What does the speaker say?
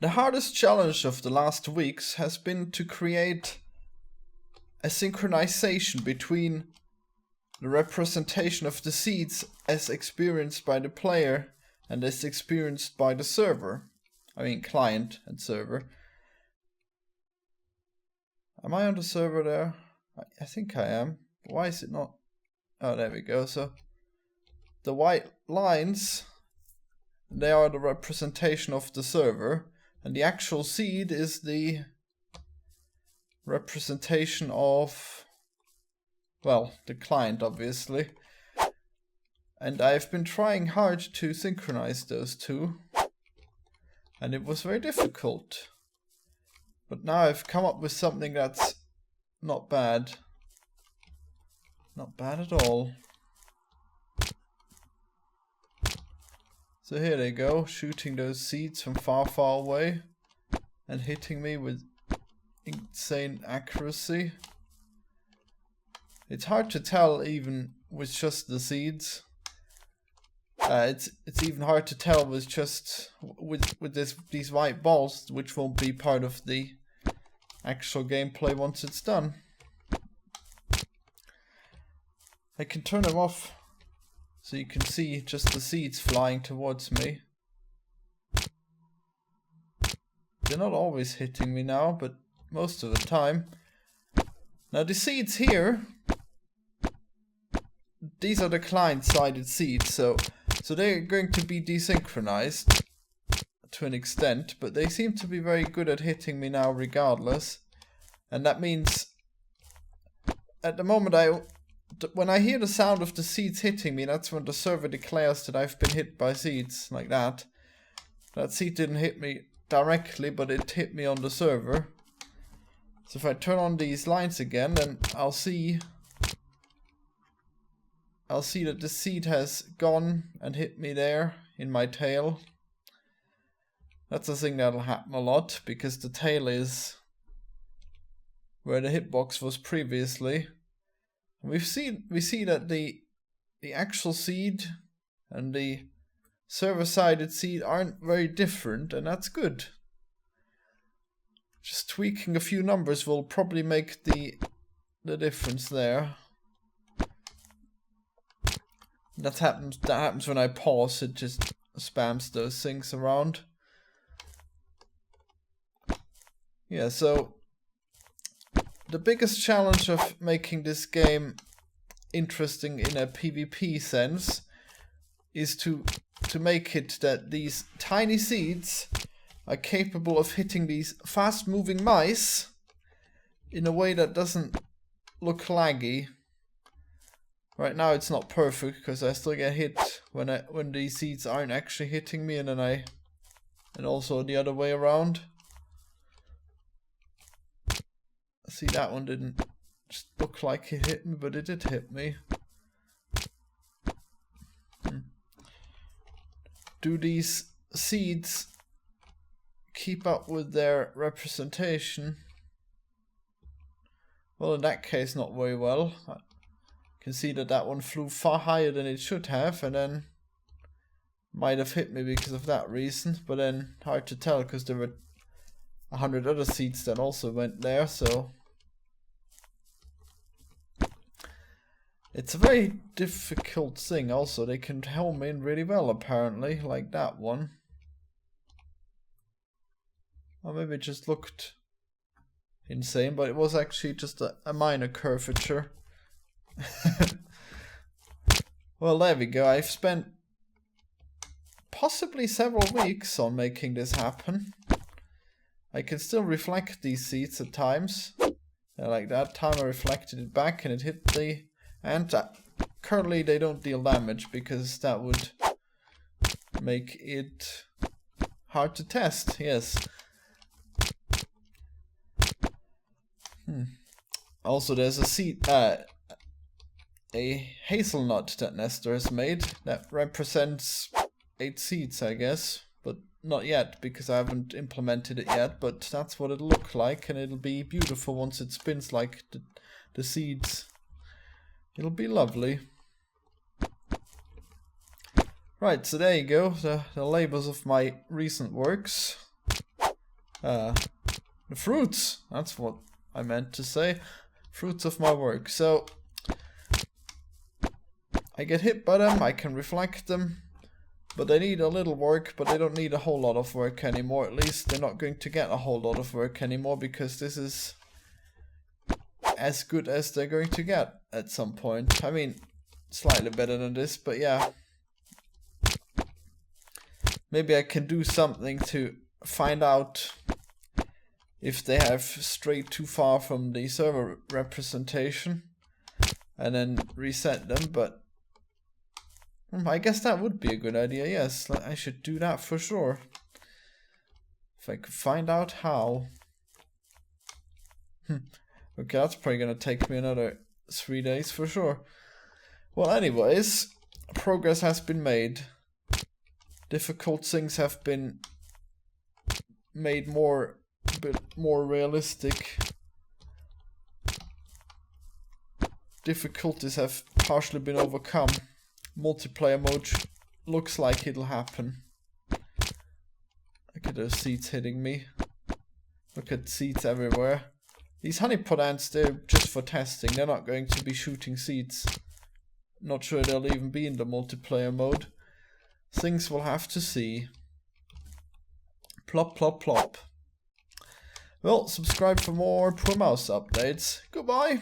The hardest challenge of the last weeks has been to create a synchronization between the representation of the seeds as experienced by the player and as experienced by the server. I mean client and server. Am I on the server there? I think I am. Why is it not? Oh, there we go. So the white lines, they are the representation of the server, and the actual seed is the representation of, well, the client, obviously. And I've been trying hard to synchronize those two, and it was very difficult. But now I've come up with something that's not bad. Not bad at all. So here they go, shooting those seeds from far, far away and hitting me with insane accuracy. It's hard to tell even with just the seeds. It's even hard to tell with just these white balls, which won't be part of the actual gameplay once it's done. I can turn them off so you can see just the seeds flying towards me. They're not always hitting me now, but most of the time. Now the seeds here, these are the client-sided seeds, so they're going to be desynchronized to an extent, but they seem to be very good at hitting me now regardless. And that means at the moment when I hear the sound of the seeds hitting me, that's when the server declares that I've been hit by seeds, like that. That seed didn't hit me directly, but it hit me on the server. So if I turn on these lines again, then I'll see that the seed has gone and hit me there in my tail. That's a thing that'll happen a lot, because the tail is where the hitbox was previously. We see that the actual seed and the server-sided seed aren't very different, and that's good. Just tweaking a few numbers will probably make the difference there. That happens when I pause. It just spams those things around. Yeah, so the biggest challenge of making this game interesting in a PvP sense is to make it that these tiny seeds are capable of hitting these fast-moving mice in a way that doesn't look laggy. Right now it's not perfect because I still get hit when these seeds aren't actually hitting me, and also the other way around. See, that one didn't just look like it hit me, but it did hit me. Do these seeds keep up with their representation? Well, in that case, not very well. I can see that one flew far higher than it should have, and then might have hit me because of that reason, but then hard to tell because there were 100 other seeds that also went there, so it's a very difficult thing. Also, they can home in really well apparently, like that one. Or maybe it just looked insane, but it was actually just a minor curvature. Well, there we go. I've spent possibly several weeks on making this happen. I can still reflect these seeds at times. Like that time I reflected it back and it hit the... And currently they don't deal damage because that would make it hard to test, yes. Also, there's a seed, a hazelnut that Nestor has made that represents 8 seeds, I guess, but not yet because I haven't implemented it yet. But that's what it'll look like, and it'll be beautiful once it spins like the seeds. It'll be lovely. Right, so there you go, the labels of my recent works. The fruits, that's what I meant to say. Fruits of my work. So I get hit by them, I can reflect them, but they need a little work, but they don't need a whole lot of work anymore. At least they're not going to get a whole lot of work anymore, because this is as good as they're going to get at some point. I mean, slightly better than this, but yeah. Maybe I can do something to find out if they have strayed too far from the server representation and then reset them, but I guess that would be a good idea, yes. I should do that for sure. If I could find out how. Okay, that's probably gonna take me another 3 days for sure. Well, anyways, progress has been made. Difficult things have been made a bit more realistic. Difficulties have partially been overcome. Multiplayer mode looks like it'll happen. Look at those seeds hitting me. Look at seeds everywhere. These honeypot ants, they're just for testing. They're not going to be shooting seeds. Not sure they'll even be in the multiplayer mode. Things we'll have to see. Plop, plop, plop. Well, subscribe for more Poor Mouse updates. Goodbye.